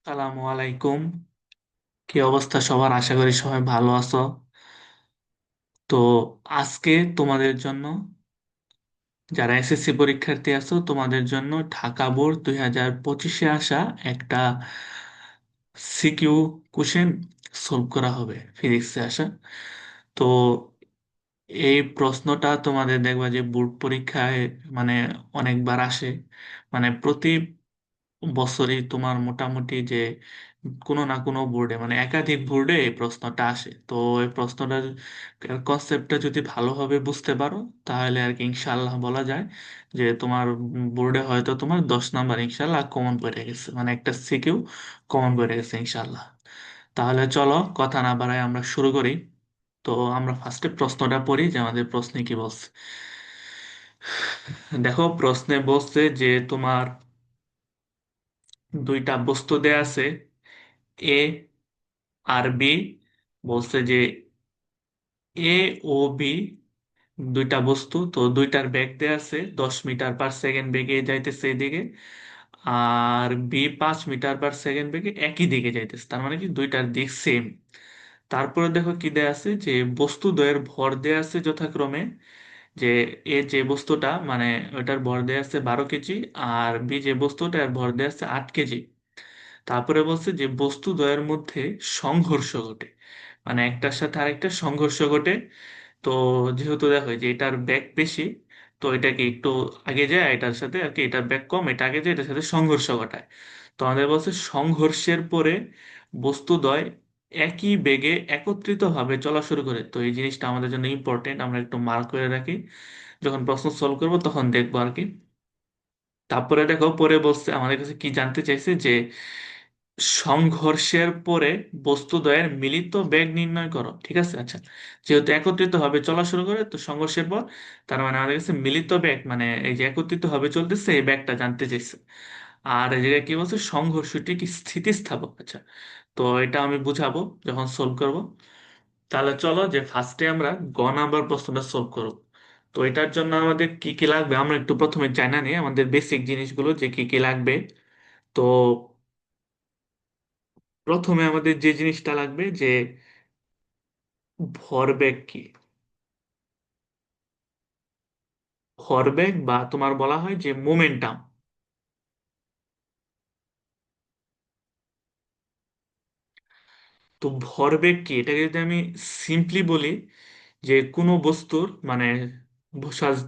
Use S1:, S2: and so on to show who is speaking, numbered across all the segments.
S1: আসসালামু আলাইকুম। কি অবস্থা সবার? আশা করি সবাই ভালো আছো। তো আজকে তোমাদের জন্য, যারা এসএসসি পরীক্ষার্থী আছো, তোমাদের জন্য ঢাকা বোর্ড 2025-এ আসা একটা সিকিউ কোশ্চেন সলভ করা হবে, ফিজিক্সে আসা। তো এই প্রশ্নটা তোমাদের দেখবা যে বোর্ড পরীক্ষায় মানে অনেকবার আসে, মানে প্রতি বছরই তোমার মোটামুটি যে কোনো না কোনো বোর্ডে, মানে একাধিক বোর্ডে এই প্রশ্নটা আসে। তো এই প্রশ্নটার কনসেপ্টটা যদি ভালোভাবে বুঝতে পারো, তাহলে আর কি ইনশাল্লাহ বলা যায় যে তোমার বোর্ডে হয়তো তোমার 10 নাম্বার ইনশাল্লাহ কমন পড়ে গেছে, মানে একটা সিকিউ কমন পড়ে গেছে ইনশাল্লাহ। তাহলে চলো কথা না বাড়াই আমরা শুরু করি। তো আমরা ফার্স্টে প্রশ্নটা পড়ি যে আমাদের প্রশ্নে কি বলছে। দেখো, প্রশ্নে বলছে যে তোমার দুইটা বস্তু দেয়া আছে, এ আর বি। বলছে যে এ ও বি দুইটা বস্তু, তো দুইটার বেগ দেয়া আছে 10 মিটার পার সেকেন্ড বেগে যাইতেছে এদিকে, আর বি 5 মিটার পার সেকেন্ড বেগে একই দিকে যাইতেছে, তার মানে কি দুইটার দিক সেম। তারপরে দেখো কি দেয়া আছে, যে বস্তু দ্বয়ের ভর দেয়া আছে যথাক্রমে, যে এ যে বস্তুটা মানে ওটার ভর দেয়া আছে 12 কেজি, আর বি যে বস্তুটা এর ভর দেয়া আছে 8 কেজি। তারপরে বলছে যে বস্তু দ্বয়ের মধ্যে সংঘর্ষ ঘটে, মানে একটার সাথে আরেকটা সংঘর্ষ ঘটে। তো যেহেতু দেখো যে এটার ব্যাক বেশি, তো এটাকে একটু আগে যায়, এটার সাথে আর কি এটার ব্যাক কম, এটা আগে যায়, এটার সাথে সংঘর্ষ ঘটায়। তো আমাদের বলছে সংঘর্ষের পরে বস্তুদ্বয় একই বেগে একত্রিত ভাবে চলা শুরু করে। তো এই জিনিসটা আমাদের জন্য ইম্পর্টেন্ট, আমরা একটু মার্ক করে রাখি, যখন প্রশ্ন সলভ করবো তখন দেখবো আর কি। তারপরে দেখো পরে বলছে, আমাদের কাছে কি জানতে চাইছে যে সংঘর্ষের পরে বস্তুদ্বয়ের মিলিত বেগ নির্ণয় করো। ঠিক আছে, আচ্ছা, যেহেতু একত্রিত ভাবে চলা শুরু করে, তো সংঘর্ষের পর তার মানে আমাদের কাছে মিলিত বেগ, মানে এই যে একত্রিত ভাবে চলতেছে এই বেগটা জানতে চাইছে। আর এই জায়গায় কি বলছে, সংঘর্ষটি কি স্থিতিস্থাপক। আচ্ছা, তো এটা আমি বুঝাবো যখন সলভ করব। তাহলে চলো যে ফার্স্টে আমরা গ নাম্বার প্রশ্নটা সলভ করব। তো এটার জন্য আমাদের কি কি লাগবে আমরা একটু প্রথমে জানা নিই, আমাদের বেসিক জিনিসগুলো যে কি কি লাগবে। তো প্রথমে আমাদের যে জিনিসটা লাগবে যে ভরবেগ কি। ভরবেগ বা তোমার বলা হয় যে মোমেন্টাম। তো ভরবেগ কি, এটাকে যদি আমি সিম্পলি বলি, যে কোনো বস্তুর মানে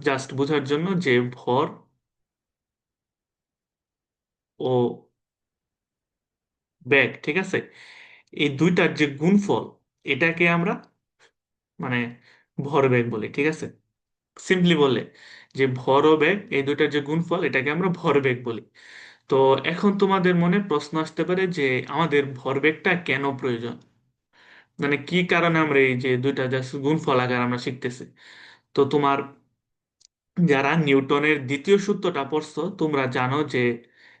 S1: জাস্ট বোঝার জন্য যে ভর ও বেগ, ঠিক আছে, এই দুইটার যে গুণফল, এটাকে আমরা মানে ভরবেগ বলি। ঠিক আছে, সিম্পলি বললে যে ভর ও বেগ এই দুইটার যে গুণফল, এটাকে আমরা ভরবেগ বলি। তো এখন তোমাদের মনে প্রশ্ন আসতে পারে যে আমাদের ভরবেগটা কেন প্রয়োজন, মানে কি কারণে আমরা এই যে দুইটা জাস্ট গুণফল আকার আমরা শিখতেছি। তো তোমার যারা নিউটনের দ্বিতীয় সূত্রটা পড়ছো, তোমরা জানো যে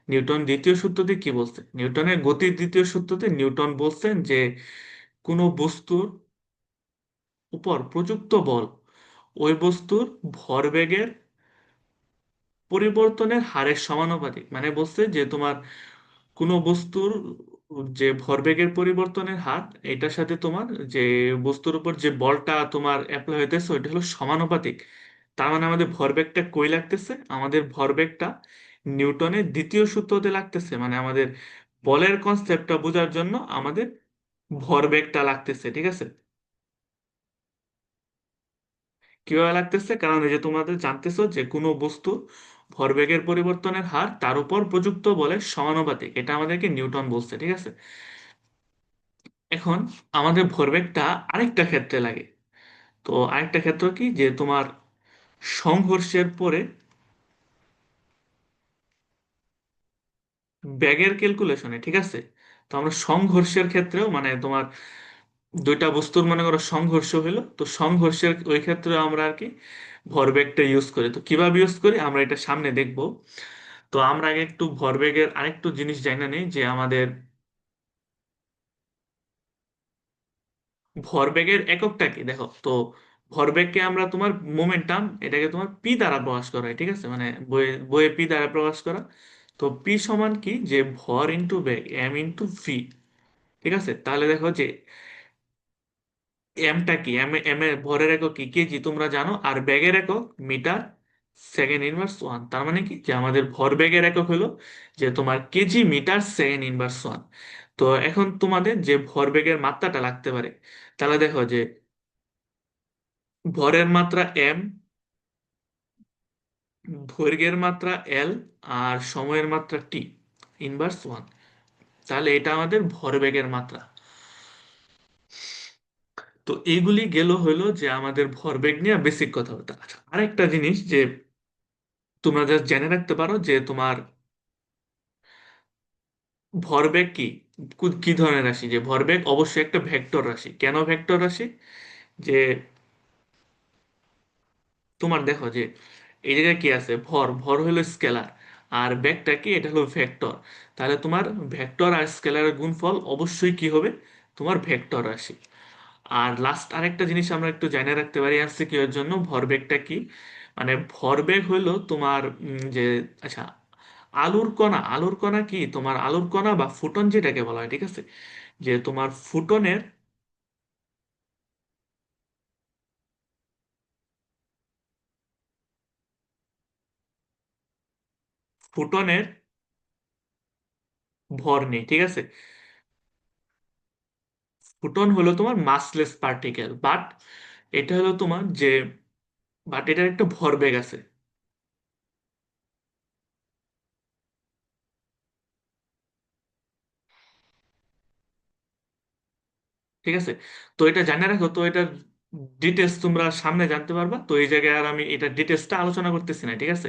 S1: নিউটন দ্বিতীয় সূত্রতে কি বলছে। নিউটনের গতির দ্বিতীয় সূত্রতে নিউটন বলছেন যে কোনো বস্তুর উপর প্রযুক্ত বল ওই বস্তুর ভরবেগের পরিবর্তনের হারের সমানুপাতিক। মানে বলছে যে তোমার কোনো বস্তুর যে ভরবেগের পরিবর্তনের হার, এটার সাথে তোমার যে বস্তুর উপর যে বলটা তোমার অ্যাপ্লাই হইতেছে ওইটা হলো সমানুপাতিক। তার মানে আমাদের ভরবেগটা কই লাগতেছে, আমাদের ভরবেগটা নিউটনের দ্বিতীয় সূত্রতে লাগতেছে, মানে আমাদের বলের কনসেপ্টটা বোঝার জন্য আমাদের ভরবেগটা লাগতেছে। ঠিক আছে, কিভাবে লাগতেছে, কারণ এই যে তোমাদের জানতেছো যে কোনো বস্তু ভরবেগের পরিবর্তনের হার তার উপর প্রযুক্ত বলের সমানুপাতিক, এটা আমাদেরকে নিউটন বলছে। ঠিক আছে, এখন আমাদের ভরবেগটা আরেকটা ক্ষেত্রে লাগে। তো আরেকটা ক্ষেত্র কি, যে তোমার সংঘর্ষের পরে ব্যাগের ক্যালকুলেশনে। ঠিক আছে, তো আমরা সংঘর্ষের ক্ষেত্রেও মানে তোমার দুইটা বস্তুর মনে করো সংঘর্ষ হলো, তো সংঘর্ষের ওই ক্ষেত্রে আমরা আর কি ভরবেগটা ইউজ করি। তো কিভাবে ইউজ করি আমরা এটা সামনে দেখব। তো আমরা আগে একটু ভরবেগের আরেকটু জিনিস জানা নেই, যে আমাদের ভরবেগের এককটা কি। দেখো, তো ভরবেগকে আমরা তোমার মোমেন্টাম, এটাকে তোমার পি দ্বারা প্রকাশ করা হয়। ঠিক আছে, মানে বইয়ে বইয়ে পি দ্বারা প্রকাশ করা। তো পি সমান কি, যে ভর ইন্টু বেগ, এম ইন্টু ভি। ঠিক আছে, তাহলে দেখো যে এমটা কি, এম এর ভরের একক কি, কেজি তোমরা জানো, আর ব্যাগের একক মিটার সেকেন্ড ইনভার্স ওয়ান। তার মানে কি, যে আমাদের ভর ব্যাগের একক হলো যে তোমার kg metre second inverse one. তো এখন তোমাদের যে ভর ব্যাগের মাত্রাটা লাগতে পারে, তাহলে দেখো যে ভরের মাত্রা এম, দৈর্ঘ্যের মাত্রা এল, আর সময়ের মাত্রা টি ইনভার্স ওয়ান। তাহলে এটা আমাদের ভরবেগের মাত্রা। তো এইগুলি গেল হলো যে আমাদের ভরবেগ নিয়ে বেসিক কথাবার্তা। আচ্ছা, আরেকটা জিনিস যে তোমরা জাস্ট জেনে রাখতে পারো যে তোমার ভরবেগ কি, কি ধরনের রাশি, যে ভরবেগ অবশ্যই একটা ভেক্টর রাশি। কেন ভেক্টর রাশি? যে তোমার দেখো যে এই জায়গায় কি আছে, ভর, ভর হলো স্কেলার, আর বেগটা কি, এটা হলো ভেক্টর। তাহলে তোমার ভেক্টর আর স্কেলারের গুণফল অবশ্যই কি হবে, তোমার ভেক্টর রাশি। আর লাস্ট আরেকটা জিনিস আমরা একটু জানিয়ে রাখতে পারি এমসিকিউ এর জন্য, ভরবেগটা কি। মানে ভরবেগ হইলো তোমার যে, আচ্ছা, আলুর কণা কি, তোমার আলুর কণা বা ফুটন যেটাকে বলা হয়, ঠিক আছে, যে তোমার ফুটনের ভর নেই, ঠিক আছে। ফুটন হলো তোমার মাসলেস পার্টিকেল, বাট এটা হলো তোমার যে, বাট এটার একটা ভরবেগ আছে। ঠিক আছে, তো এটা জানে রাখো, তো এটা ডিটেলস তোমরা সামনে জানতে পারবা। তো এই জায়গায় আর আমি এটা ডিটেলসটা আলোচনা করতেছি না, ঠিক আছে।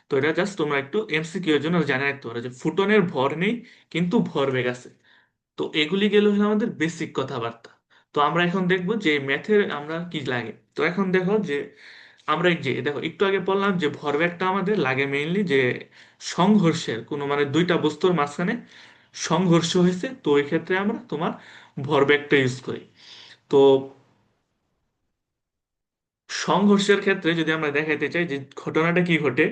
S1: তো এটা জাস্ট তোমরা একটু এমসিকিউ এর জন্য জানে রাখতে পারো যে ফুটনের ভর নেই কিন্তু ভরবেগ আছে। তো এগুলি গেল হলো আমাদের বেসিক কথাবার্তা। তো আমরা এখন দেখবো যে ম্যাথের আমরা কি লাগে। তো এখন দেখো যে আমরা এই যে দেখো একটু আগে বললাম যে ভরবেগটা আমাদের লাগে মেইনলি যে সংঘর্ষের কোনো, মানে দুইটা বস্তুর মাঝখানে সংঘর্ষ হয়েছে, তো এই ক্ষেত্রে আমরা তোমার ভরবেগটা ইউজ করি। তো সংঘর্ষের ক্ষেত্রে যদি আমরা দেখাইতে চাই যে ঘটনাটা কি ঘটে।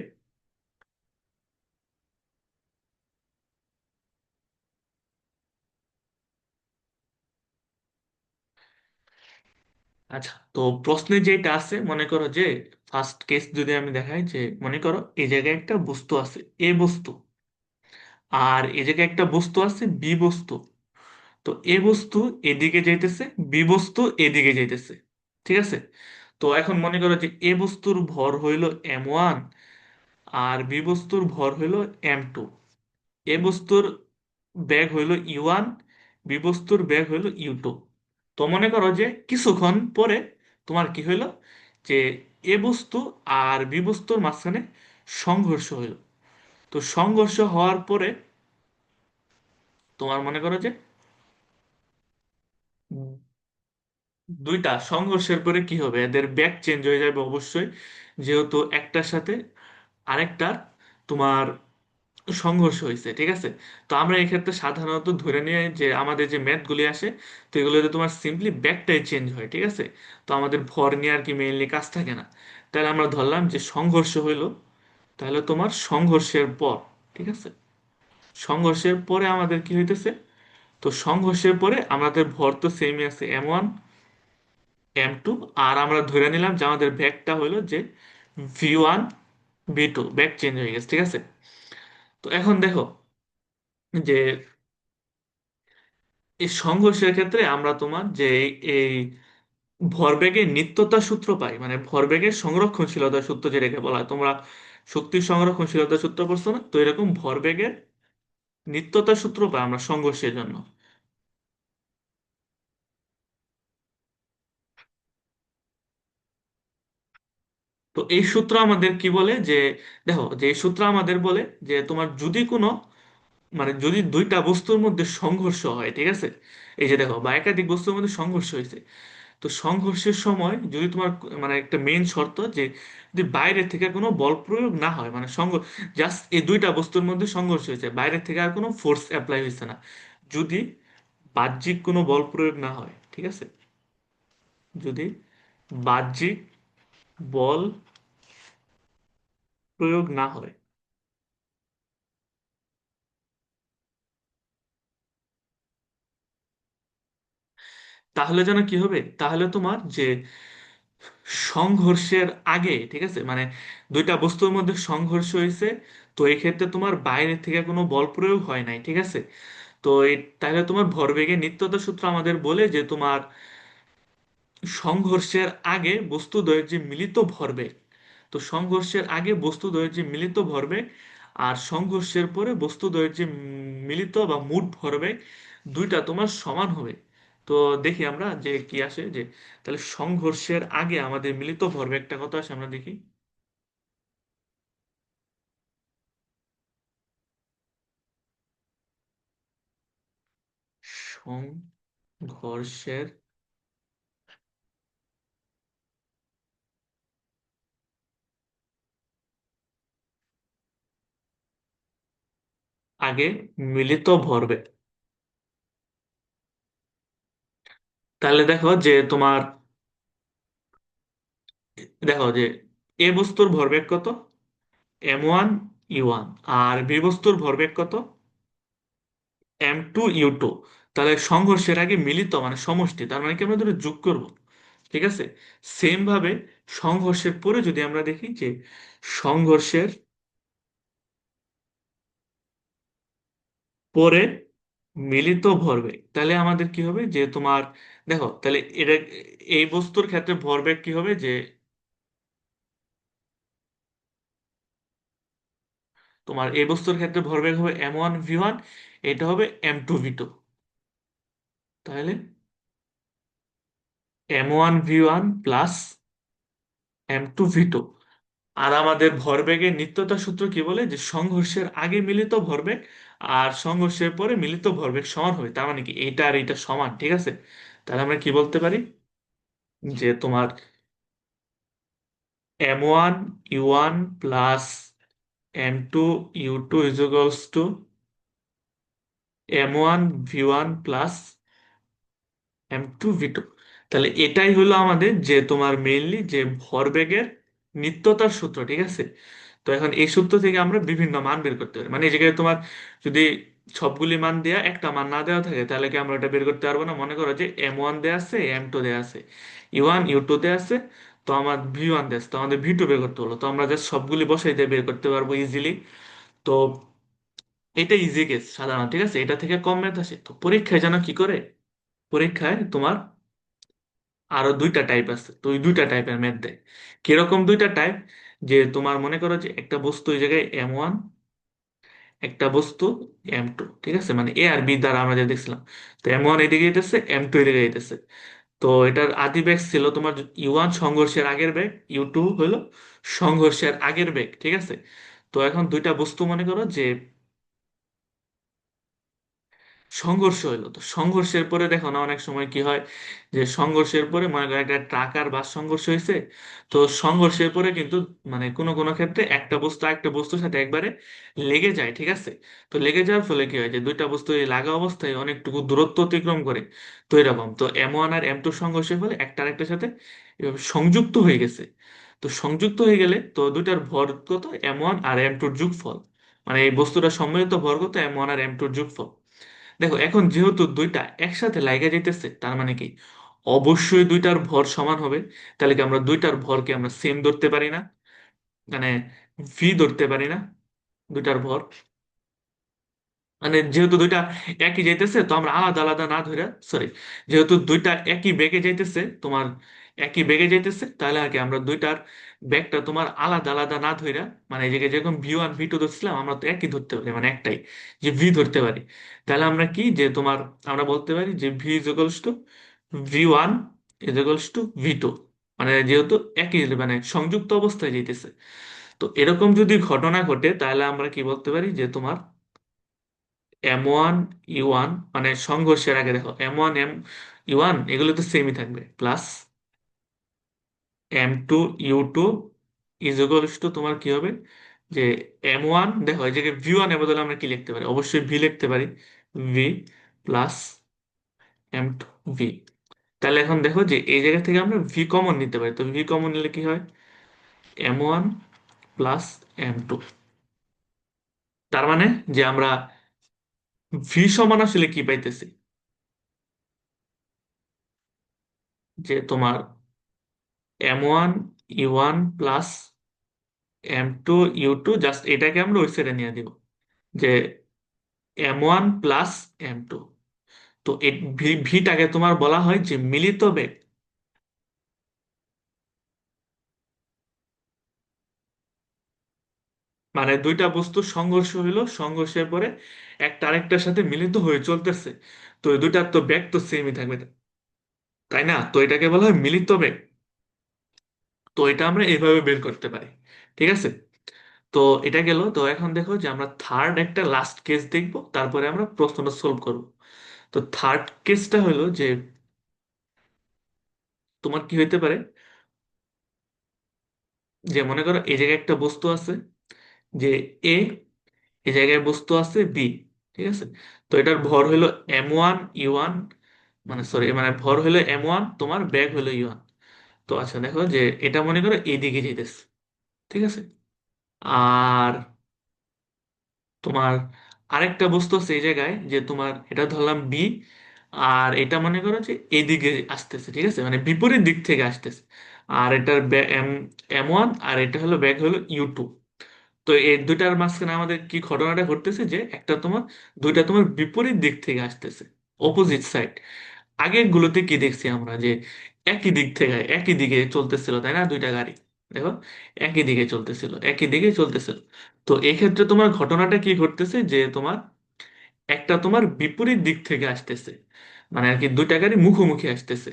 S1: আচ্ছা, তো প্রশ্নে যেটা আছে, মনে করো যে ফার্স্ট কেস যদি আমি দেখাই যে, মনে করো এই জায়গায় একটা বস্তু আছে, এ বস্তু, আর এই জায়গায় একটা বস্তু আছে, বি বস্তু। তো এ বস্তু এদিকে যাইতেছে, বি বস্তু এদিকে যাইতেছে, ঠিক আছে। তো এখন মনে করো যে এ বস্তুর ভর হইল m1, আর বি বস্তুর ভর হইল m2। এ বস্তুর ব্যাগ হইল ইউ1, বি বস্তুর ব্যাগ হইল ইউ2। তো মনে করো যে কিছুক্ষণ পরে তোমার কি হইলো, যে এ বস্তু আর বি বস্তুর মাঝখানে সংঘর্ষ হইল। তো সংঘর্ষ হওয়ার পরে তোমার মনে করো যে দুইটা সংঘর্ষের পরে কি হবে, এদের ব্যাক চেঞ্জ হয়ে যাবে অবশ্যই, যেহেতু একটার সাথে আরেকটার তোমার সংঘর্ষ হয়েছে, ঠিক আছে। তো আমরা এক্ষেত্রে সাধারণত ধরে নিয়ে যে আমাদের যে ম্যাথগুলি আসে, তো এগুলোতে তোমার সিম্পলি ব্যাকটাই চেঞ্জ হয়, ঠিক আছে। তো আমাদের ভর নিয়ে আর কি মেইনলি কাজ থাকে না। তাহলে আমরা ধরলাম যে সংঘর্ষ হইলো, তাহলে তোমার সংঘর্ষের পর, ঠিক আছে, সংঘর্ষের পরে আমাদের কি হইতেছে, তো সংঘর্ষের পরে আমাদের ভর তো সেমই আছে, m1 m2, আর আমরা ধরে নিলাম যে আমাদের ব্যাকটা হলো যে v1 v2, ব্যাক চেঞ্জ হয়ে গেছে, ঠিক আছে। তো এখন দেখো যে এই সংঘর্ষের ক্ষেত্রে আমরা তোমার যে এই ভরবেগের নিত্যতা সূত্র পাই, মানে ভরবেগের সংরক্ষণশীলতা সূত্র যেটাকে বলা হয়, তোমরা শক্তির সংরক্ষণশীলতা সূত্র পড়ছো না, তো এরকম ভরবেগের নিত্যতা সূত্র পাই আমরা সংঘর্ষের জন্য। তো এই সূত্র আমাদের কি বলে যে, দেখো যে এই সূত্র আমাদের বলে যে তোমার যদি কোনো, মানে যদি দুইটা বস্তুর মধ্যে সংঘর্ষ হয়, ঠিক আছে, এই যে দেখো বা একাধিক বস্তুর মধ্যে সংঘর্ষ হয়েছে, তো সংঘর্ষের সময় যদি তোমার, মানে একটা মেইন শর্ত যে যদি বাইরে থেকে কোনো বল প্রয়োগ না হয়, মানে জাস্ট এই দুইটা বস্তুর মধ্যে সংঘর্ষ হয়েছে, বাইরে থেকে আর কোনো ফোর্স অ্যাপ্লাই হয়েছে না, যদি বাহ্যিক কোনো বল প্রয়োগ না হয়, ঠিক আছে, যদি বাহ্যিক বল প্রয়োগ না হয়, তাহলে যেন কি হবে, তাহলে তোমার যে সংঘর্ষের আগে, ঠিক আছে, মানে দুইটা বস্তুর মধ্যে সংঘর্ষ হয়েছে, তো এই ক্ষেত্রে তোমার বাইরে থেকে কোনো বল প্রয়োগ হয় নাই, ঠিক আছে। তো তাহলে তোমার ভরবেগের নিত্যতা সূত্র আমাদের বলে যে তোমার সংঘর্ষের আগে বস্তুদ্বয়ের যে মিলিত ভরবেগ, তো সংঘর্ষের আগে বস্তুদ্বয়ের যে মিলিত ভরবেগ আর সংঘর্ষের পরে বস্তুদ্বয়ের যে মিলিত বা মোট ভরবেগ, দুইটা তোমার সমান হবে। তো দেখি আমরা যে কি আসে, যে তাহলে সংঘর্ষের আগে আমাদের মিলিত ভরবেগটা কত আসে আমরা দেখি। সংঘর্ষের আগে মিলিত ভরবেগ, তাহলে দেখো যে তোমার, দেখো যে এ বস্তুর ভরবেগ কত, m1 u1, আর বি বস্তুর ভরবেগ কত, m2u2। তাহলে সংঘর্ষের আগে মিলিত মানে সমষ্টি, তার মানে কি আমরা দুটো যোগ করব, ঠিক আছে। সেম ভাবে সংঘর্ষের পরে যদি আমরা দেখি যে সংঘর্ষের পরে মিলিত ভরবেগ, তাহলে আমাদের কি হবে যে তোমার, দেখো তাহলে এটা, এই বস্তুর ক্ষেত্রে ভরবেগ কি হবে যে তোমার এই বস্তুর ক্ষেত্রে ভরবেগ হবে m1v1, এটা হবে m2v2। তাহলে m1v1 প্লাস m2v2। আর আমাদের ভরবেগের নিত্যতা সূত্র কি বলে যে সংঘর্ষের আগে মিলিত ভরবেগ আর সংঘর্ষের পরে মিলিত ভরবেগ সমান হবে, তার মানে কি এইটা আর এইটা সমান, ঠিক আছে। তাহলে আমরা কি বলতে পারি যে তোমার m1u1 plus m2u2 is equals to m1v1 plus m2v2। তাহলে এটাই হলো আমাদের যে তোমার মেইনলি যে ভরবেগের নিত্যতার সূত্র, ঠিক আছে। তো এখন এই সূত্র থেকে আমরা বিভিন্ন মান বের করতে পারি, মানে এই জায়গায় তোমার যদি সবগুলি মান দেয়া একটা মান না দেওয়া থাকে তাহলে কি আমরা এটা বের করতে পারবো না। মনে করো যে m1 দেয়া আছে, m2 দেয়া আছে, u1 u2 দেয়া আছে, তো আমার v1 দেয়া আছে, তো আমাদের v2 বের করতে হলো, তো আমরা জাস্ট সবগুলি বসাই দিয়ে বের করতে পারবো ইজিলি। তো এটা ইজি কেস সাধারণ, ঠিক আছে, এটা থেকে কম ম্যাথ আসে। তো পরীক্ষায় যেন কি করে, পরীক্ষায় তোমার আরো দুইটা টাইপ আছে, তো ওই দুইটা টাইপের ম্যাথ দেয়। কিরকম দুইটা টাইপ, যে তোমার মনে করো যে একটা বস্তু এই জায়গায় m1, একটা বস্তু m2, ঠিক আছে, মানে এ আর বি দ্বারা আমরা যে দেখছিলাম, তো m1 এদিকে যেতেছে, m2 এদিকে যেতেছে। তো এটার আদি বেগ ছিল তোমার u1 সংঘর্ষের আগের বেগ, u2 হলো সংঘর্ষের আগের বেগ, ঠিক আছে। তো এখন দুইটা বস্তু মনে করো যে সংঘর্ষ হইলো, তো সংঘর্ষের পরে দেখো না অনেক সময় কি হয়, যে সংঘর্ষের পরে মনে করো একটা ট্রাক আর বাস সংঘর্ষ হয়েছে, তো সংঘর্ষের পরে কিন্তু মানে কোনো কোনো ক্ষেত্রে একটা বস্তু একটা বস্তুর সাথে একবারে লেগে যায়, ঠিক আছে। তো লেগে যাওয়ার ফলে কি হয় যে দুইটা বস্তু এই লাগা অবস্থায় অনেকটুকু দূরত্ব অতিক্রম করে, তো এরকম তো m1 আর m2 সংঘর্ষের ফলে একটা আরেকটার সাথে এভাবে সংযুক্ত হয়ে গেছে। তো সংযুক্ত হয়ে গেলে তো দুইটার ভর কত, m1 আর m2 যোগফল, মানে এই বস্তুটার সম্মিলিত ভর কত, m1 আর m2 যোগফল। দেখো এখন যেহেতু দুইটা একসাথে লাইগা যাইতেছে, তার মানে কি অবশ্যই দুইটার ভর সমান হবে। তাহলে কি আমরা দুইটার ভরকে আমরা সেম ধরতে পারি না, মানে ভি ধরতে পারি না দুইটার ভর, মানে যেহেতু দুইটা একই যাইতেছে তো আমরা আলাদা আলাদা না ধরে, সরি, যেহেতু দুইটা একই বেগে যাইতেছে তোমার, একই বেগে যাইতেছে, তাহলে আর কি আমরা দুইটার বেগটা তোমার আলাদা আলাদা না ধইরা, মানে এই জায়গায় যেরকম v1 v2 ধরছিলাম আমরা তো একই ধরতে পারি, মানে একটাই, যে ভি ধরতে পারি। তাহলে আমরা কি যে তোমার আমরা বলতে পারি যে V is equals to v1 is equals to v2, মানে যেহেতু একই মানে সংযুক্ত অবস্থায় যাইতেছে। তো এরকম যদি ঘটনা ঘটে তাহলে আমরা কি বলতে পারি যে তোমার m1 u1, মানে সংঘর্ষের আগে দেখো m1 m u1 এগুলো তো সেমই থাকবে, plus m2u2 is equals to তোমার কি হবে, যে m1, দেখো এই জায়গায় v1 এর বদলে আমরা কি লিখতে পারি, অবশ্যই ভি লিখতে পারি, ভি প্লাস m2v। তাহলে এখন দেখো যে এই জায়গা থেকে আমরা ভি কমন নিতে পারি, তো ভি কমন নিলে কি হয়, m1 প্লাস m2। তার মানে যে আমরা ভি সমান আসলে কি পাইতেছি, যে তোমার M1 U1 plus M2 U2, just এটাকে আমরা ওই সাইডে নিয়ে দিব, যে M1 প্লাস M2। তো ভিটাকে তোমার বলা হয় যে মিলিত বেগ। মানে দুইটা বস্তু সংঘর্ষ হইলো, সংঘর্ষের পরে একটা আরেকটার সাথে মিলিত হয়ে চলতেছে, তো এই দুইটার তো বেগ তো সেমই থাকবে, তাই না? তো এটাকে বলা হয় মিলিত বেগ। তো এটা আমরা এইভাবে বের করতে পারি, ঠিক আছে? তো এটা গেল। তো এখন দেখো যে আমরা থার্ড একটা লাস্ট কেস দেখব, তারপরে আমরা প্রশ্নটা সলভ করব। তো থার্ড কেসটা হলো যে তোমার কি হইতে পারে, যে মনে করো এই জায়গায় একটা বস্তু আছে, যে এ, এই জায়গায় বস্তু আছে বি, ঠিক আছে? তো এটার ভর হলো M1 U1, মানে সরি, মানে ভর হলো M1, তোমার ব্যাগ হলো U1। তো আচ্ছা দেখো যে এটা মনে করো এইদিকে যেতেছে, ঠিক আছে? আর তোমার আরেকটা বস্তু আছে এই জায়গায়, যে তোমার এটা ধরলাম বি, আর এটা মনে করো যে এদিকে আসতেছে, ঠিক আছে, মানে বিপরীত দিক থেকে আসতেছে। আর এটার M1, আর এটা হলো ব্যাগ হলো U2। তো এই দুইটার মাঝখানে আমাদের কি ঘটনাটা ঘটতেছে, যে একটা তোমার, দুইটা তোমার বিপরীত দিক থেকে আসতেছে, অপোজিট সাইড। আগের গুলোতে কি দেখছি আমরা, যে একই দিক থেকে একই দিকে চলতেছিল, তাই না? দুইটা গাড়ি দেখো একই দিকে চলতেছিল, একই দিকে চলতেছিল। তো এক্ষেত্রে তোমার ঘটনাটা কি ঘটতেছে, যে তোমার একটা তোমার বিপরীত দিক থেকে আসতেছে, মানে আর কি দুইটা গাড়ি মুখোমুখি আসতেছে।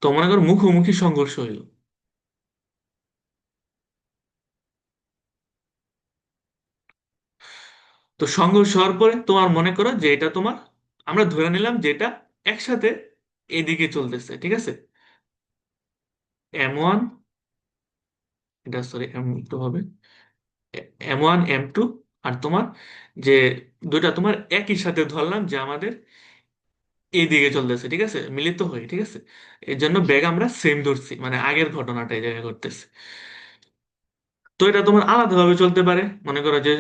S1: তো মনে করো মুখোমুখি সংঘর্ষ হইলো। তো সংঘর্ষ হওয়ার পরে তোমার মনে করো যে এটা তোমার, আমরা ধরে নিলাম যে এটা একসাথে এদিকে চলতেছে, ঠিক আছে? M1, এটা সরি M2 হবে, M1 M2, আর তোমার যে দুইটা তোমার একই সাথে ধরলাম যে আমাদের এই দিকে চলতেছে, ঠিক আছে, মিলিত হয়ে, ঠিক আছে। এর জন্য ব্যাগ আমরা সেম ধরছি, মানে আগের ঘটনাটা এই জায়গায় ঘটতেছে। তো এটা তোমার আলাদাভাবে চলতে পারে, মনে করো যে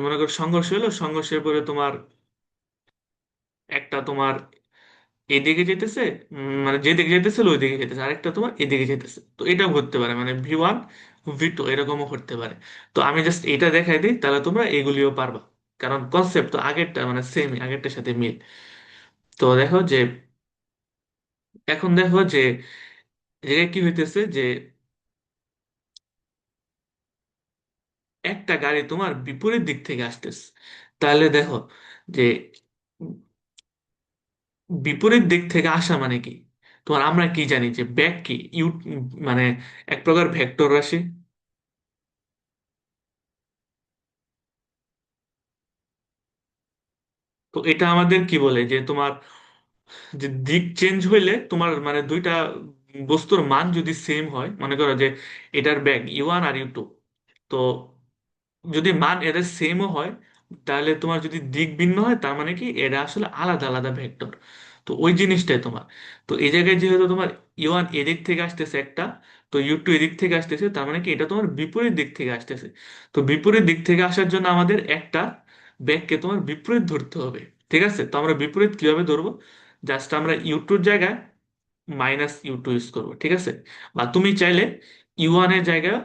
S1: মনে করো সংঘর্ষ হলো, সংঘর্ষের পরে তোমার একটা তোমার এদিকে যেতেছে, মানে যেদিকে যেতেছিল ওইদিকে যেতেছে, আরেকটা তোমার এদিকে যেতেছে। তো এটাও ঘটতে পারে, মানে V1 V2 এরকমও ঘটতে পারে। তো আমি জাস্ট এটা দেখাই দিই, তাহলে তোমরা এগুলিও পারবা, কারণ কনসেপ্ট তো আগেরটা মানে সেম, আগেরটার সাথে মিল। তো দেখো যে এখন দেখো যে জায়গায় কি হইতেছে, যে একটা গাড়ি তোমার বিপরীত দিক থেকে আসতেছে। তাহলে দেখো যে বিপরীত দিক থেকে আসা মানে কি, তোমার আমরা কি জানি যে ব্যাক কি মানে এক প্রকার ভেক্টর রাশি। তো এটা আমাদের কি বলে, যে তোমার যে দিক চেঞ্জ হইলে তোমার মানে দুইটা বস্তুর মান যদি সেম হয়, মনে করো যে এটার ব্যাগ U1 আর U2, তো যদি মান এদের সেমও হয়, তাহলে তোমার যদি দিক ভিন্ন হয়, তার মানে কি এরা আসলে আলাদা আলাদা ভেক্টর। তো ওই জিনিসটাই তোমার, তো এই জায়গায় যেহেতু তোমার U1 এদিক থেকে আসতেছে একটা, তো U2 এদিক থেকে আসতেছে, তার মানে কি এটা তোমার বিপরীত দিক থেকে আসতেছে। তো বিপরীত দিক থেকে আসার জন্য আমাদের একটা ব্যাগকে তোমার বিপরীত ধরতে হবে, ঠিক আছে? তো আমরা বিপরীত কিভাবে ধরবো, জাস্ট আমরা U2 এর জায়গায় -U2 ইউজ করবো, ঠিক আছে? বা তুমি চাইলে U1 এর জায়গায়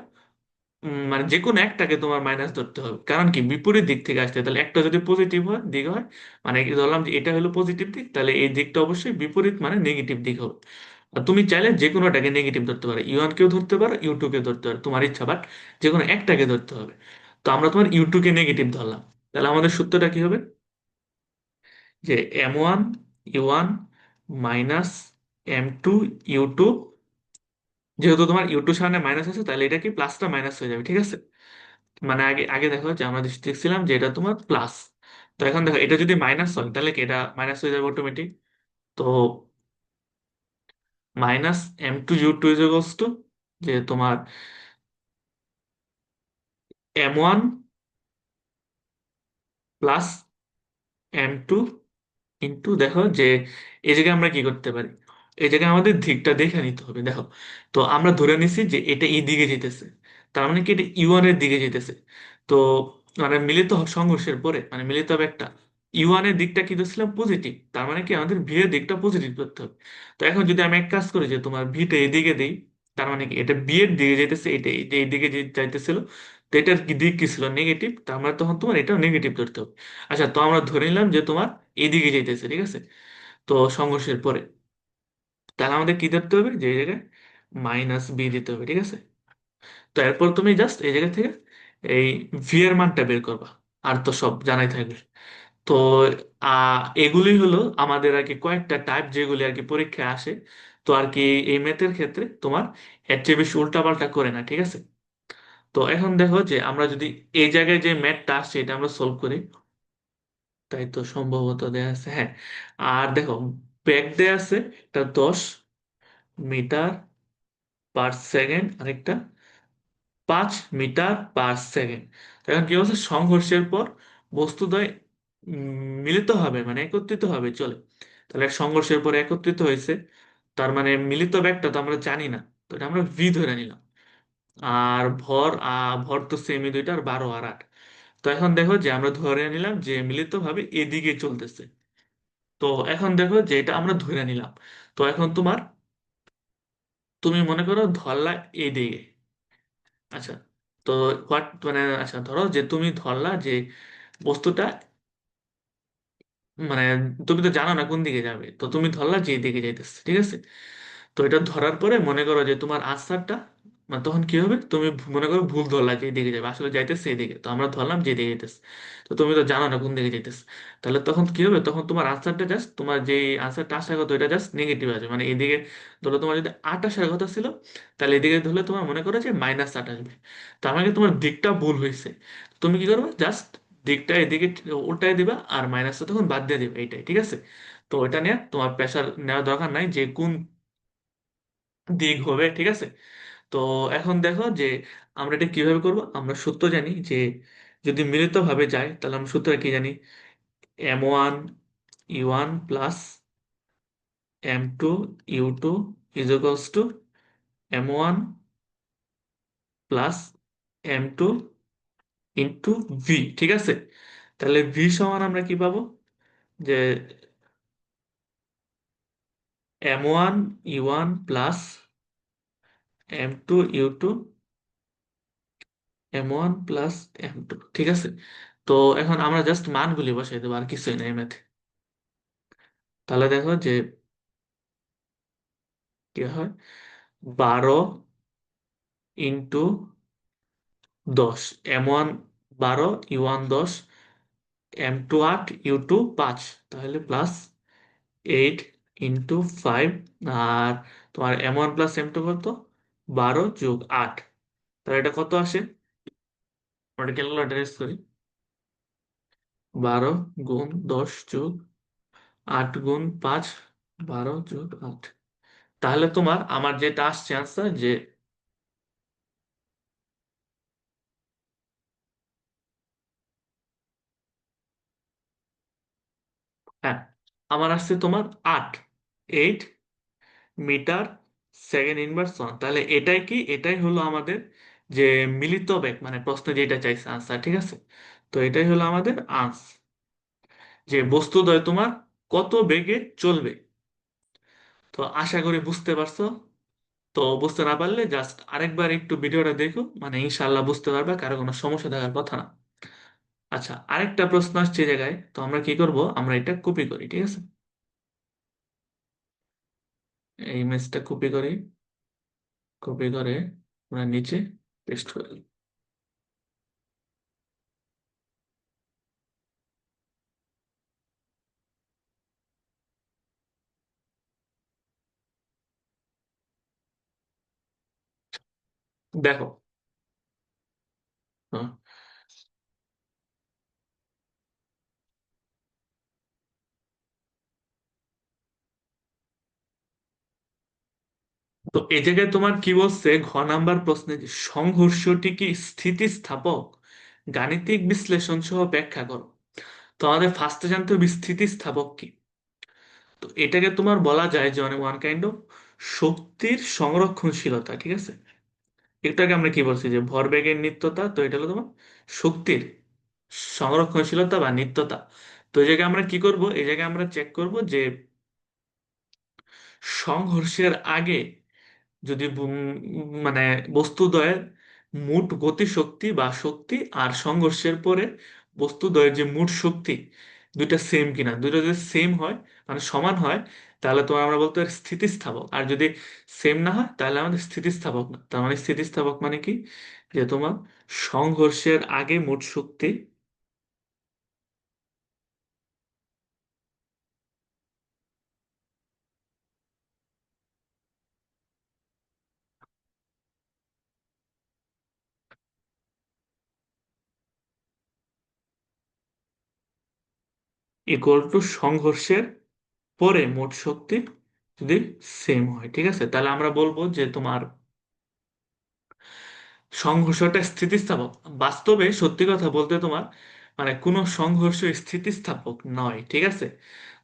S1: মানে যে কোনো একটাকে তোমার মাইনাস ধরতে হবে, কারণ কি বিপরীত দিক থেকে আসছে, তাহলে একটা যদি পজিটিভ হয় দিক হয়, মানে কি ধরলাম যে এটা হলো পজিটিভ দিক, তাহলে এই দিকটা অবশ্যই বিপরীত মানে নেগেটিভ দিক হবে। আর তুমি চাইলে যে কোনোটাকে নেগেটিভ ধরতে পারো, U1 কেও ধরতে পারো, U2 কে ধরতে পারো, তোমার ইচ্ছা, বাট যে কোনো একটাকে ধরতে হবে। তো আমরা তোমার U2 কে নেগেটিভ ধরলাম, তাহলে আমাদের সূত্রটা কি হবে, যে M1 U1 -M2 U2, যেহেতু তোমার U2 সামনে মাইনাস আছে, তাহলে এটা কি প্লাসটা মাইনাস হয়ে যাবে, ঠিক আছে? মানে আগে আগে দেখো যে আমরা দেখছিলাম যে এটা তোমার প্লাস, তো এখন দেখো এটা যদি মাইনাস হয়, তাহলে কি এটা মাইনাস হয়ে যাবে অটোমেটিক। তো -M2 U2 টু, যে তোমার M1 +M2 ইন্টু, দেখো যে এই জায়গায় আমরা কি করতে পারি, এই জায়গায় আমাদের দিকটা দেখে নিতে হবে। দেখো, তো আমরা ধরে নিছি যে এটা এই দিকে যেতেছে, তার মানে কি এটা U1 এর দিকে যেতেছে। তো মানে মিলিত সংঘর্ষের পরে মানে মিলিত হবে একটা, ইউ ওয়ানের দিকটা কি ধরছিলাম পজিটিভ, তার মানে কি আমাদের ভি এর দিকটা পজিটিভ করতে হবে। তো এখন যদি আমি এক কাজ করি যে তোমার ভিটা এদিকে দেই, তার মানে কি এটা বি এর দিকে যাইতেছে, এটা এই যে এইদিকে যে যাইতেছিল, তো এটার কি দিক কি ছিল নেগেটিভ, তার মানে তখন তোমার এটাও নেগেটিভ ধরতে হবে। আচ্ছা, তো আমরা ধরে নিলাম যে তোমার এদিকে যাইতেছে, ঠিক আছে। তো সংঘর্ষের পরে তাহলে আমাদের কি ধরতে হবে, যে এই জায়গায় -b দিতে হবে, ঠিক আছে। তো এরপর তুমি জাস্ট এই জায়গা থেকে এই ভি এর মানটা বের করবা, আর তো সব জানাই থাকবে। তো এগুলি হলো আমাদের আর কি কয়েকটা টাইপ যেগুলি আর কি পরীক্ষায় আসে। তো আর কি এই ম্যাথের ক্ষেত্রে তোমার এর চেয়ে বেশি উল্টাপাল্টা করে না, ঠিক আছে। তো এখন দেখো যে আমরা যদি এই জায়গায় যে ম্যাথটা আসছে এটা আমরা সলভ করি, তাই তো সম্ভবত দেয়া আছে, হ্যাঁ। আর দেখো ব্যাক দেয়া আছে এটা 10 মিটার পার সেকেন্ড, আরেকটা 5 মিটার পার সেকেন্ড। এখন কি বলছে, সংঘর্ষের পর বস্তুদ্বয় মিলিত হবে, মানে একত্রিত হবে, চলে। তাহলে সংঘর্ষের পর একত্রিত হয়েছে, তার মানে মিলিত ব্যাগটা তো আমরা জানি না, তো এটা আমরা ভি ধরে নিলাম। আর ভর তো সেমি দুইটার 12 আর 8। তো এখন দেখো যে আমরা ধরে নিলাম যে মিলিত ভাবে এদিকে চলতেছে। তো এখন দেখো যে এটা আমরা ধরে নিলাম। তো এখন তুমি মনে করো ধরলা এদিকে। আচ্ছা, তো হোয়াট মানে, আচ্ছা ধরো যে তুমি ধরলা যে বস্তুটা, মানে তুমি তো জানো না কোন দিকে যাবে, তো তুমি ধরলা যে দিকে যাইতেছে, ঠিক আছে। তো এটা ধরার পরে মনে করো যে তোমার আনসারটা, মানে তখন কি হবে, তুমি মনে করো ভুল ধরলা যে দিকে যাবে, আসলে যাইতেছে সেই দিকে, তো আমরা ধরলাম যে দিকে যাইতেছে। তো তুমি তো জানো না কোন দিকে যাইতেছে। তাহলে তখন কি হবে, তখন তোমার আনসারটা জাস্ট, তোমার যে আনসারটা আসার কথা এটা জাস্ট নেগেটিভ আসবে, মানে এইদিকে ধরো তোমার যদি 8 আসার কথা ছিল, তাহলে এদিকে ধরলে তোমার মনে করো যে -8 আসবে। তার মানে কি তোমার দিকটা ভুল হয়েছে। তুমি কি করবে, জাস্ট দিকটা এদিকে উল্টাই দিবা, আর মাইনাসটা তখন বাদ দিয়ে দিবে, এইটাই ঠিক আছে। তো এটা নিয়ে তোমার প্রেশার নেওয়ার দরকার নাই যে কোন দিক হবে, ঠিক আছে। তো এখন দেখো যে আমরা এটা কিভাবে করব, আমরা সূত্র জানি যে যদি মিলিত ভাবে যায় তাহলে আমরা সূত্র কি জানি, m1 u1 + m2 u2 m1 + m2 * v, ঠিক আছে। তাহলে ভি সমান আমরা কি পাবো, যে m1 u1 + m2 u2 m1 + m2, ঠিক আছে। তো এখন আমরা জাস্ট মানগুলি বসাই দেবো, আর কিছুই নাই ম্যাথে। তাহলে দেখো যে কি হয়, 12 × 10, m1 12, u1 10, m2 8, u2 5, তাহলে +8 × 5। আর তোমার m1 + m2 কত, 12 + 8, তাহলে এটা কত আসে, আমরা ক্যালকুলেটর ইউজ করি। 12 × 10 + 8 × 5, 12 + 8। তাহলে তোমার আমার যেটা আসছে আনসার যে, হ্যাঁ, আমার আসছে তোমার 8 মিটার সেকেন্ড ইনভার্স 1। তাহলে এটাই কি, এটাই হলো আমাদের যে মিলিত বেগ, মানে প্রশ্ন যেটা চাইছে আনসার, ঠিক আছে। তো এটাই হলো আমাদের আনসার, যে বস্তুদ্বয় তোমার কত বেগে চলবে। তো আশা করি বুঝতে পারছো। তো বুঝতে না পারলে জাস্ট আরেকবার একটু ভিডিওটা দেখো, মানে ইনশাল্লাহ বুঝতে পারবে, কারো কোনো সমস্যা থাকার কথা না। আচ্ছা, আরেকটা প্রশ্ন আসছে এই জায়গায়, তো আমরা কি করব, আমরা এটা কপি করি, ঠিক আছে। এই ইমেজটা কপি করি, কপি করে আমরা নিচে পেস্ট করি। দেখো, হ্যাঁ, তো এই জায়গায় তোমার কি বলছে, নাম্বার প্রশ্নে যে সংঘর্ষটি কি স্থিতিস্থাপক, গাণিতিক বিশ্লেষণ সহ ব্যাখ্যা করো। তো আমাদের ফার্স্টে জানতে হবে স্থিতিস্থাপক কি। তো এটাকে তোমার বলা যায় যে অনেক ওয়ান কাইন্ড অফ শক্তির সংরক্ষণশীলতা, ঠিক আছে। এটাকে আমরা কি বলছি, যে ভরবেগের নিত্যতা, তো এটা হলো তোমার শক্তির সংরক্ষণশীলতা বা নিত্যতা। তো এই জায়গায় আমরা কি করব, এই জায়গায় আমরা চেক করব যে সংঘর্ষের আগে যদি মানে বস্তুদ্বয়ের মোট গতিশক্তি বা শক্তি আর সংঘর্ষের পরে বস্তুদ্বয়ের যে মোট শক্তি দুইটা সেম কিনা, দুইটা যদি সেম হয় মানে সমান হয়, তাহলে তোমার আমরা বলতে পারি স্থিতিস্থাপক। আর যদি সেম না হয় তাহলে আমাদের স্থিতিস্থাপক না। তার মানে স্থিতিস্থাপক মানে কি, যে তোমার সংঘর্ষের আগে মোট শক্তি ইকুয়াল টু সংঘর্ষের পরে মোট শক্তি যদি সেম হয়। ঠিক আছে, তাহলে আমরা বলবো যে তোমার সংঘর্ষটা স্থিতিস্থাপক। বাস্তবে সত্যি কথা বলতে তোমার মানে কোনো সংঘর্ষ স্থিতিস্থাপক নয়। ঠিক আছে,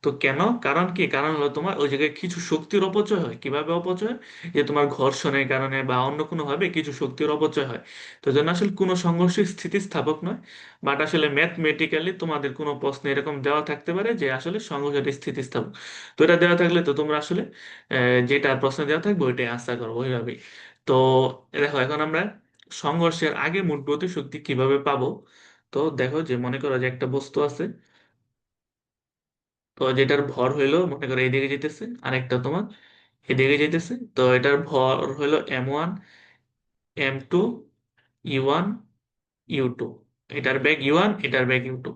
S1: তো কেন, কারণ কি, কারণ হলো তোমার ওই জায়গায় কিছু শক্তির অপচয় হয়। কিভাবে অপচয় হয়? যে তোমার ঘর্ষণের কারণে বা অন্য কোনো ভাবে কিছু শক্তির অপচয় হয়। তো জন্য আসলে কোনো সংঘর্ষ স্থিতিস্থাপক নয়। বাট আসলে ম্যাথমেটিক্যালি তোমাদের কোনো প্রশ্নে এরকম দেওয়া থাকতে পারে যে আসলে সংঘর্ষটা স্থিতিস্থাপক। তো এটা দেওয়া থাকলে তো তোমরা আসলে যেটা প্রশ্নে দেওয়া থাকবে ওইটাই আনসার করবো ওইভাবেই। তো দেখো এখন আমরা সংঘর্ষের আগে মোট গতি শক্তি কিভাবে পাবো। তো দেখো যে মনে করো যে একটা বস্তু আছে, তো যেটার ভর হইলো মনে করো এইদিকে যেতেছে, আরেকটা তোমার এদিকে যেতেছে। তো এটার ভর হইলো M1, M2, E1, U2। এটার বেগ U1, এটার বেগ U2।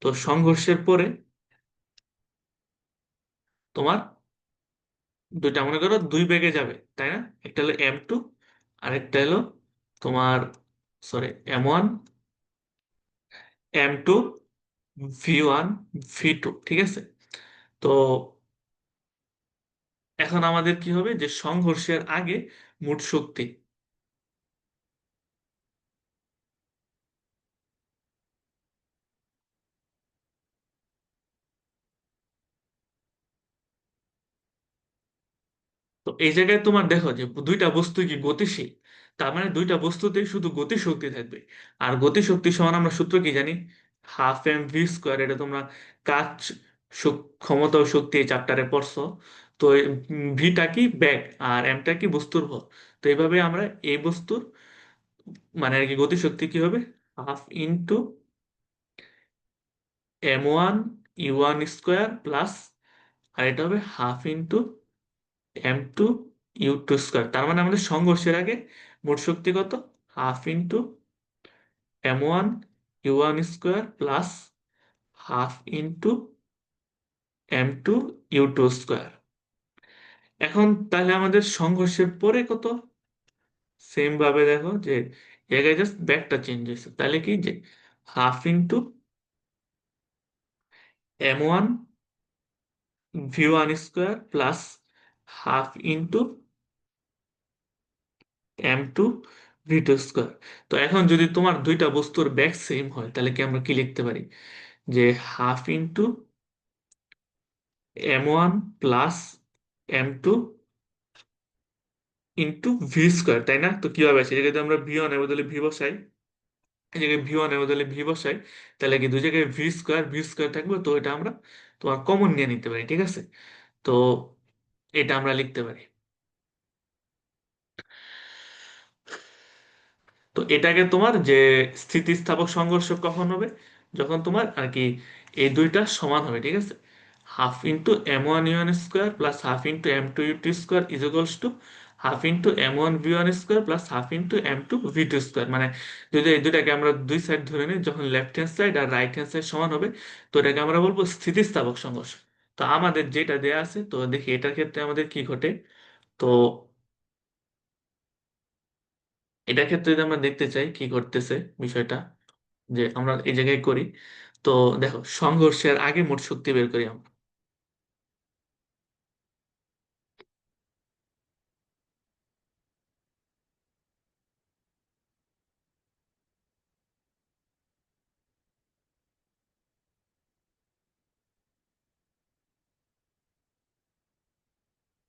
S1: তো সংঘর্ষের পরে তোমার দুইটা মনে করো দুই বেগে যাবে, তাই না? একটা হলো M2, আরেকটা হলো তোমার sorry M1, M2, V1, V2। ঠিক আছে, তো এখন আমাদের কি হবে যে সংঘর্ষের আগে মোট শক্তি। তো এই জায়গায় তোমার দেখো যে দুইটা বস্তু কি গতিশীল, তার মানে দুইটা বস্তুতেই শুধু গতি শক্তি থাকবে। আর গতি শক্তি সমান আমরা সূত্র কি জানি, হাফ এম ভি স্কোয়ার। এটা তোমরা কাজ ক্ষমতা ও শক্তি এই চ্যাপ্টারে পড়ছো। তো ভিটা কি ব্যাগ, আর এমটা কি বস্তুর ভর। তো এইভাবে আমরা এই বস্তুর মানে আর কি গতি শক্তি কি হবে, half into M1 U1 square plus, আর এটা হবে half into M2 U2 square. তার মানে আমাদের সংঘর্ষের আগে মোট শক্তি কত, half into M1 U1 square plus half into M2 U2 square. এখন তাহলে আমাদের সংঘর্ষের পরে কত, সেম ভাবে দেখো যে জায়গায় জাস্ট ব্যাকটা চেঞ্জ হয়েছে। তাহলে কি যে half into M1 V1 square plus half into M2 V2 square. তো এখন যদি তোমার দুইটা বস্তুর ব্যাক সেম হয় তাহলে কি আমরা কি লিখতে পারি, যে half into M1 plus M2 into V square, তাই না? তো কি হবে, সেই জায়গায় যদি আমরা V1 এর বদলে ভি বসাই, এই জায়গায় V1 এর বদলে ভি বসাই, তাহলে কি দুই জায়গায় ভি স্কোয়ার থাকবে। তো এটা আমরা তোমার কমন নিয়ে নিতে পারি। ঠিক আছে, তো এটা আমরা লিখতে পারি। তো এটাকে তোমার যে স্থিতিস্থাপক সংঘর্ষ কখন হবে, যখন তোমার আর কি এই দুইটা সমান হবে। ঠিক আছে, half into M1 U1 square plus half into M2 U2 square is equals to half into M1 V1 square plus half into M2 V2 square. মানে যদি এই দুইটাকে আমরা দুই সাইড ধরে নিই, যখন লেফট হ্যান্ড সাইড আর রাইট হ্যান্ড সাইড সমান হবে, তো এটাকে আমরা বলবো স্থিতিস্থাপক সংঘর্ষ। তো আমাদের যেটা দেয়া আছে, তো দেখি এটার ক্ষেত্রে আমাদের কি ঘটে। তো এটার ক্ষেত্রে যদি আমরা দেখতে চাই কি করতেছে বিষয়টা, যে আমরা এই জায়গায় করি। তো দেখো সংঘর্ষের আগে মোট শক্তি বের করি আমরা।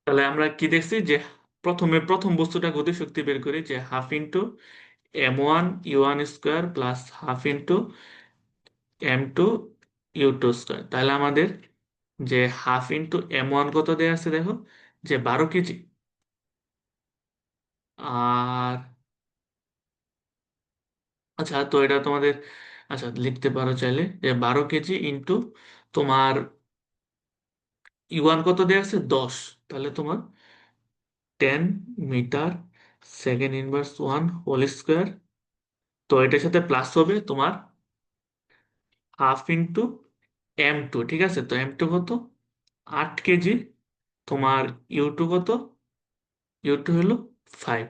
S1: তাহলে আমরা কি দেখছি যে প্রথমে প্রথম বস্তুটা গতি শক্তি বের করি, যে half into M1 U1 square plus half into m2 u2 square. তাহলে আমাদের যে হাফ ইন্টু m1 কত দেওয়া আছে দেখো, যে 12 কেজি। আর আচ্ছা, তো এটা তোমাদের, আচ্ছা লিখতে পারো চাইলে যে 12 কেজি ইন্টু তোমার ইউয়ান কত দেওয়া আছে 10। তাহলে তোমার 10 metre second inverse 1 whole square. তো এটার সাথে প্লাস হবে তোমার হাফ ইন্টু m2। ঠিক আছে, তো m2 কত 8 কেজি। তোমার ইউ টু কত, ইউ টু হলো 5।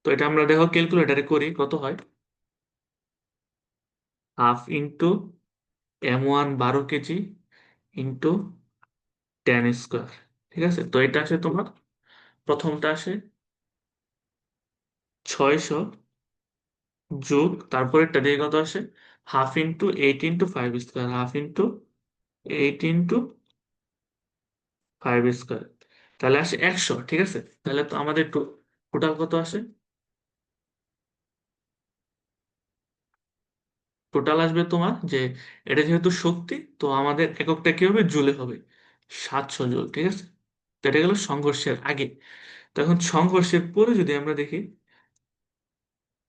S1: তো এটা আমরা দেখো ক্যালকুলেটারে করি কত হয়। Half into m1 12 KG into 10 square. ঠিক আছে, তো এটা আসে তোমার, প্রথমটা আসে 600, যোগ তারপর একটা দিয়ে কত আসে half into 8 into 5 square, half into 8 into 5 square. তাহলে আসে 100। ঠিক আছে, তাহলে তো আমাদের টোটাল কত আসে, টোটাল আসবে তোমার যে, এটা যেহেতু শক্তি তো আমাদের এককটা কি হবে, জুলে হবে, 700 জুল। ঠিক আছে, তো এটা গেল সংঘর্ষের আগে। তো এখন সংঘর্ষের পরে যদি আমরা দেখি,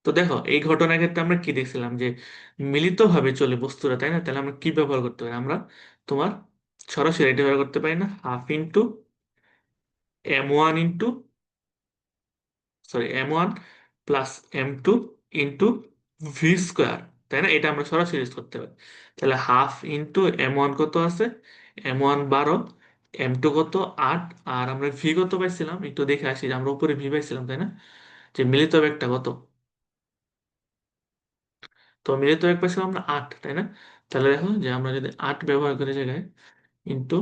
S1: তো দেখো এই ঘটনার ক্ষেত্রে আমরা কি দেখছিলাম যে মিলিতভাবে চলে বস্তুরা, তাই না? তাহলে আমরা কি ব্যবহার করতে পারি, আমরা তোমার সরাসরি এটা ব্যবহার করতে পারি না, half into m1 into, sorry m1 plus m2 into v square, তাই না? এটা আমরা সরাসরি ইউজ করতে পারি। তাহলে হাফ ইন্টু m1 কত আছে, m1 12, m2 কত 8, আর আমরা ভি কত পাইছিলাম একটু দেখে আসি, যে আমরা উপরে ভি পাইছিলাম তাই না, যে মিলিত একটা কত, তো মিলিত এক পাইছিলাম আমরা 8, তাই না? তাহলে দেখো যে আমরা যদি 8 ব্যবহার করি জায়গায়, ইন্টু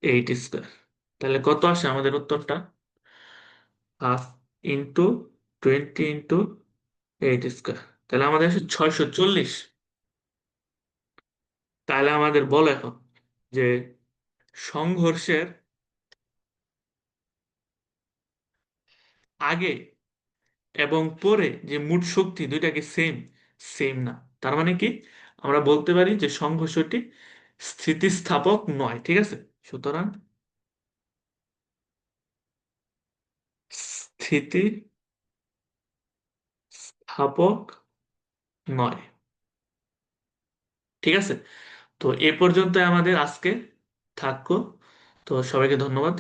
S1: 8 স্কোয়ার, তাহলে কত আসে আমাদের উত্তরটা, হাফ ইন্টু 20 ইন্টু 8 স্কোয়ার। তাহলে আমাদের আসে 640। তাহলে আমাদের বলো এখন যে সংঘর্ষের আগে এবং পরে যে মোট শক্তি দুইটাকে সেম, সেম না। তার মানে কি, আমরা বলতে পারি যে সংঘর্ষটি স্থিতিস্থাপক নয়। ঠিক আছে, সুতরাং স্থিতিস্থাপক নয়। ঠিক আছে, তো এ পর্যন্ত আমাদের আজকে থাকলো। তো সবাইকে ধন্যবাদ।